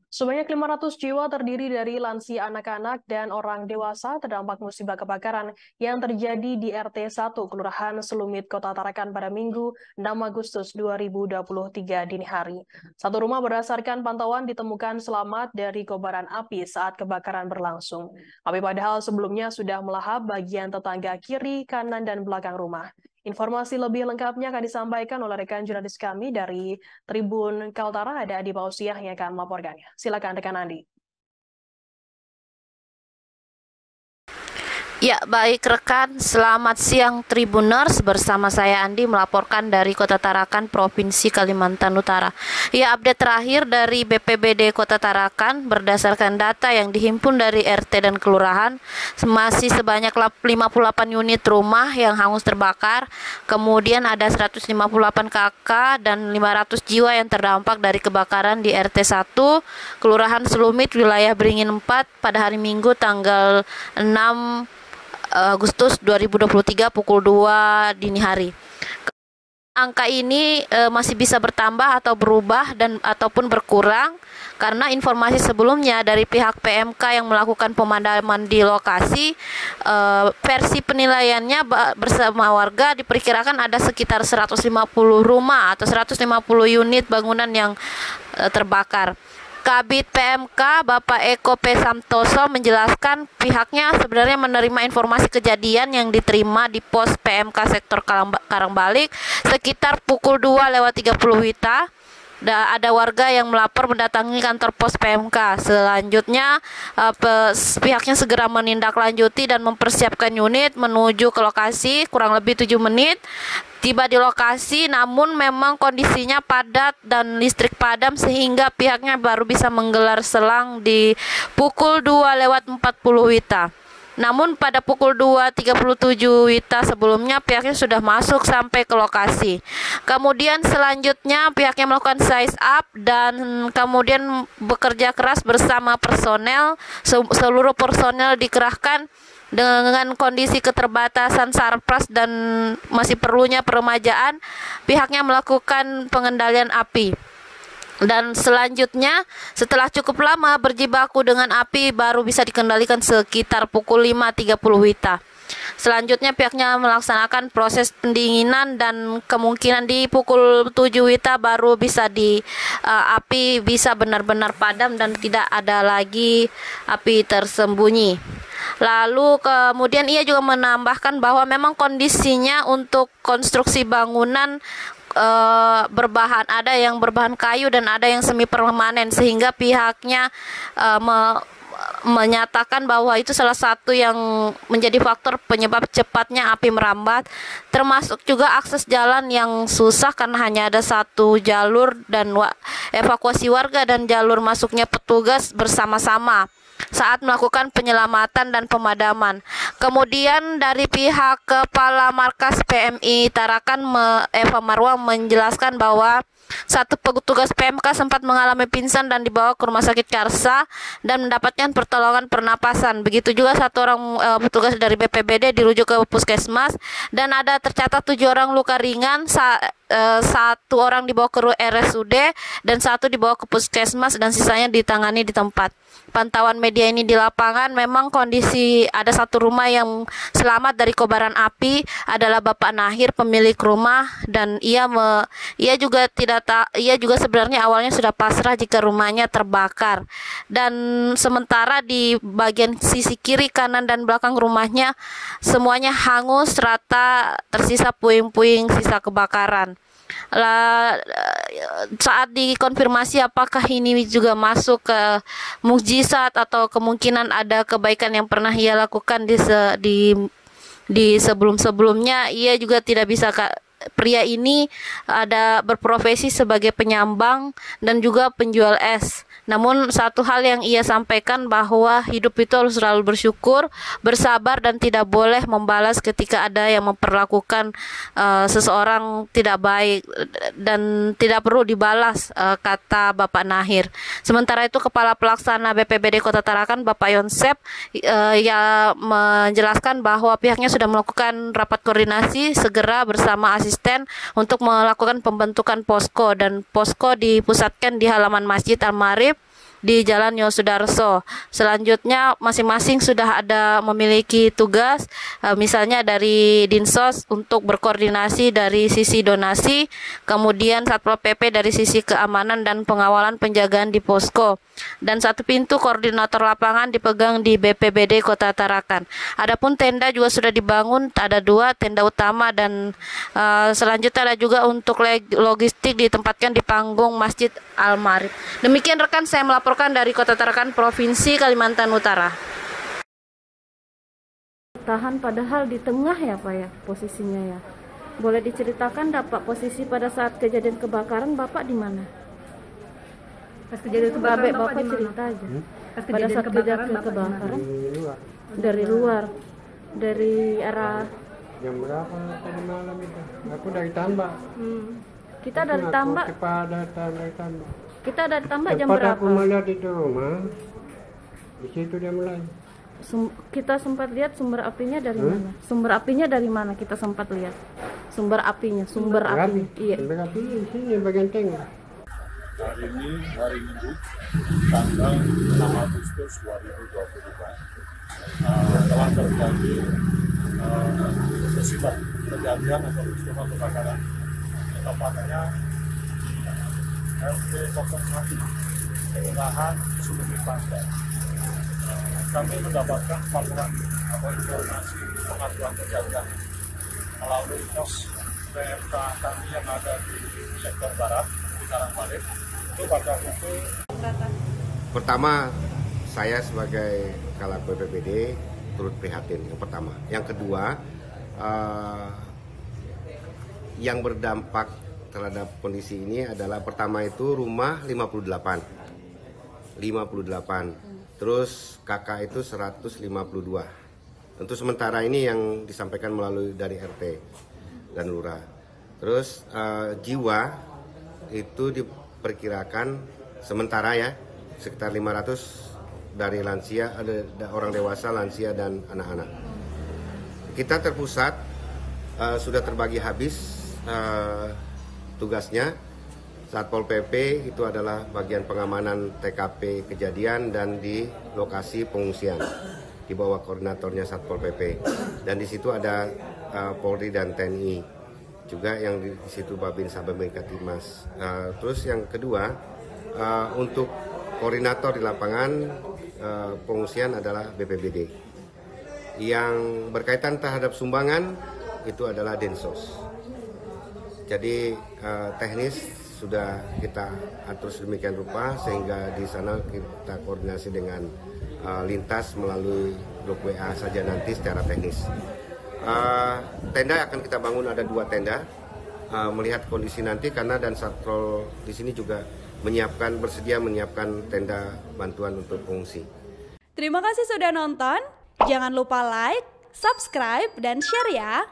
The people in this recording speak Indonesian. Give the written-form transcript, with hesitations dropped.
Sebanyak 500 jiwa terdiri dari lansia, anak-anak, dan orang dewasa terdampak musibah kebakaran yang terjadi di RT 1 Kelurahan Selumit, Kota Tarakan pada Minggu 6 Agustus 2023 dini hari. Satu rumah berdasarkan pantauan ditemukan selamat dari kobaran api saat kebakaran berlangsung. Api padahal sebelumnya sudah melahap bagian tetangga kiri, kanan, dan belakang rumah. Informasi lebih lengkapnya akan disampaikan oleh rekan jurnalis kami dari Tribun Kaltara, ada Adi Pausiah yang akan melaporkannya. Silakan rekan Andi. Ya, baik rekan, selamat siang Tribuners, bersama saya Andi melaporkan dari Kota Tarakan, Provinsi Kalimantan Utara. Ya, update terakhir dari BPBD Kota Tarakan berdasarkan data yang dihimpun dari RT dan Kelurahan, masih sebanyak 58 unit rumah yang hangus terbakar, kemudian ada 158 KK dan 500 jiwa yang terdampak dari kebakaran di RT 1, Kelurahan Selumit, wilayah Beringin 4 pada hari Minggu tanggal 6 Agustus 2023 pukul 2 dini hari. Angka ini masih bisa bertambah atau berubah ataupun berkurang karena informasi sebelumnya dari pihak PMK yang melakukan pemadaman di lokasi, versi penilaiannya bersama warga diperkirakan ada sekitar 150 rumah atau 150 unit bangunan yang terbakar. Kabid PMK Bapak Eko P. Santoso menjelaskan pihaknya sebenarnya menerima informasi kejadian yang diterima di pos PMK sektor Karangbalik sekitar pukul 2:30 WITA. Ada warga yang melapor mendatangi kantor pos PMK. Selanjutnya pihaknya segera menindaklanjuti dan mempersiapkan unit menuju ke lokasi kurang lebih 7 menit. Tiba di lokasi, namun memang kondisinya padat dan listrik padam sehingga pihaknya baru bisa menggelar selang di pukul 2:40 WITA. Namun pada pukul 2:37 WITA sebelumnya pihaknya sudah masuk sampai ke lokasi. Kemudian selanjutnya pihaknya melakukan size up dan kemudian bekerja keras bersama personel. Seluruh personel dikerahkan dengan kondisi keterbatasan sarpras dan masih perlunya peremajaan, pihaknya melakukan pengendalian api. Dan selanjutnya setelah cukup lama berjibaku dengan api baru bisa dikendalikan sekitar pukul 5:30 WITA. Selanjutnya pihaknya melaksanakan proses pendinginan dan kemungkinan di pukul 7 WITA baru bisa api bisa benar-benar padam dan tidak ada lagi api tersembunyi. Lalu kemudian ia juga menambahkan bahwa memang kondisinya untuk konstruksi bangunan ada yang berbahan kayu dan ada yang semi permanen sehingga pihaknya menyatakan bahwa itu salah satu yang menjadi faktor penyebab cepatnya api merambat, termasuk juga akses jalan yang susah karena hanya ada satu jalur dan evakuasi warga dan jalur masuknya petugas bersama-sama saat melakukan penyelamatan dan pemadaman. Kemudian dari pihak Kepala Markas PMI Tarakan Eva Marwah menjelaskan bahwa satu petugas PMK sempat mengalami pingsan dan dibawa ke Rumah Sakit Karsa dan mendapatkan pertolongan pernapasan. Begitu juga satu orang petugas dari BPBD dirujuk ke puskesmas dan ada tercatat 7 orang luka ringan. Satu orang dibawa ke RSUD dan satu dibawa ke puskesmas dan sisanya ditangani di tempat. Pantauan media ini di lapangan memang kondisi ada satu rumah yang selamat dari kobaran api adalah Bapak Nahir pemilik rumah dan ia juga sebenarnya awalnya sudah pasrah jika rumahnya terbakar. Dan sementara di bagian sisi kiri, kanan dan belakang rumahnya semuanya hangus rata, tersisa puing-puing sisa kebakaran. Saat dikonfirmasi apakah ini juga masuk ke mukjizat atau kemungkinan ada kebaikan yang pernah ia lakukan di sebelum-sebelumnya, ia juga tidak bisa. Pria ini ada berprofesi sebagai penyambang dan juga penjual es. Namun satu hal yang ia sampaikan bahwa hidup itu harus selalu bersyukur, bersabar dan tidak boleh membalas ketika ada yang memperlakukan seseorang tidak baik dan tidak perlu dibalas, kata Bapak Nahir. Sementara itu Kepala Pelaksana BPBD Kota Tarakan Bapak Yonsep yang menjelaskan bahwa pihaknya sudah melakukan rapat koordinasi segera bersama asisten untuk melakukan pembentukan posko dan posko dipusatkan di halaman Masjid Al-Marif di Jalan Yosudarso. Selanjutnya masing-masing sudah ada memiliki tugas, misalnya dari Dinsos untuk berkoordinasi dari sisi donasi, kemudian Satpol PP dari sisi keamanan dan pengawalan penjagaan di posko, dan satu pintu koordinator lapangan dipegang di BPBD Kota Tarakan. Adapun tenda juga sudah dibangun, ada 2 tenda utama, dan selanjutnya ada juga untuk logistik ditempatkan di panggung Masjid Al-Marif. Demikian rekan, saya melaporkan dari Kota Tarakan, Provinsi Kalimantan Utara. Tahan padahal di tengah ya Pak ya posisinya ya. Boleh diceritakan Pak posisi pada saat kejadian kebakaran Bapak di mana? Pas kejadian kebakaran Bapak cerita aja. Pada saat kejadian kebakaran Dari luar. Dari arah jam berapa tadi malam itu? Aku dari Tambak. kita dari Tambak. Dari Tambak. Kita dari Tambak jam Cepat berapa? aku melihat itu rumah. Di situ dia mulai. Kita sempat lihat sumber apinya dari mana? Sumber apinya dari mana kita sempat lihat? Sumber apinya, sumber api. Iya. Sumber api di sini bagian tengah. Hari ini hari Minggu tanggal 6 Agustus 2022 telah terjadi musibah kejadian atau peristiwa kebakaran, tepatnya LP 01 Kelurahan Sumber Pantai. Kami mendapatkan laporan atau informasi pengaduan kejadian melalui pos PMK kami yang ada di sektor barat di Karangparit. Itu pada pukul. Pertama, saya sebagai Kalak BPBD turut prihatin, yang pertama. Yang kedua, yang berdampak terhadap kondisi ini adalah pertama itu rumah 58, terus kakak itu 152. Untuk sementara ini yang disampaikan melalui dari RT dan Lurah. Terus jiwa itu diperkirakan sementara ya sekitar 500 dari lansia, ada orang dewasa, lansia, dan anak-anak. Kita terpusat, sudah terbagi habis tugasnya. Satpol PP itu adalah bagian pengamanan TKP kejadian dan di lokasi pengungsian di bawah koordinatornya Satpol PP. Dan di situ ada Polri dan TNI juga, yang di situ Babinsa Babinsa. Terus yang kedua, untuk koordinator di lapangan pengungsian adalah BPBD. Yang berkaitan terhadap sumbangan itu adalah Densos. Jadi teknis sudah kita atur sedemikian rupa sehingga di sana kita koordinasi dengan lintas melalui grup WA saja nanti secara teknis. Tenda akan kita bangun, ada 2 tenda. Melihat kondisi nanti karena dan Satpol di sini juga bersedia menyiapkan tenda bantuan untuk pengungsi. Terima kasih sudah nonton. Jangan lupa like, subscribe, dan share ya.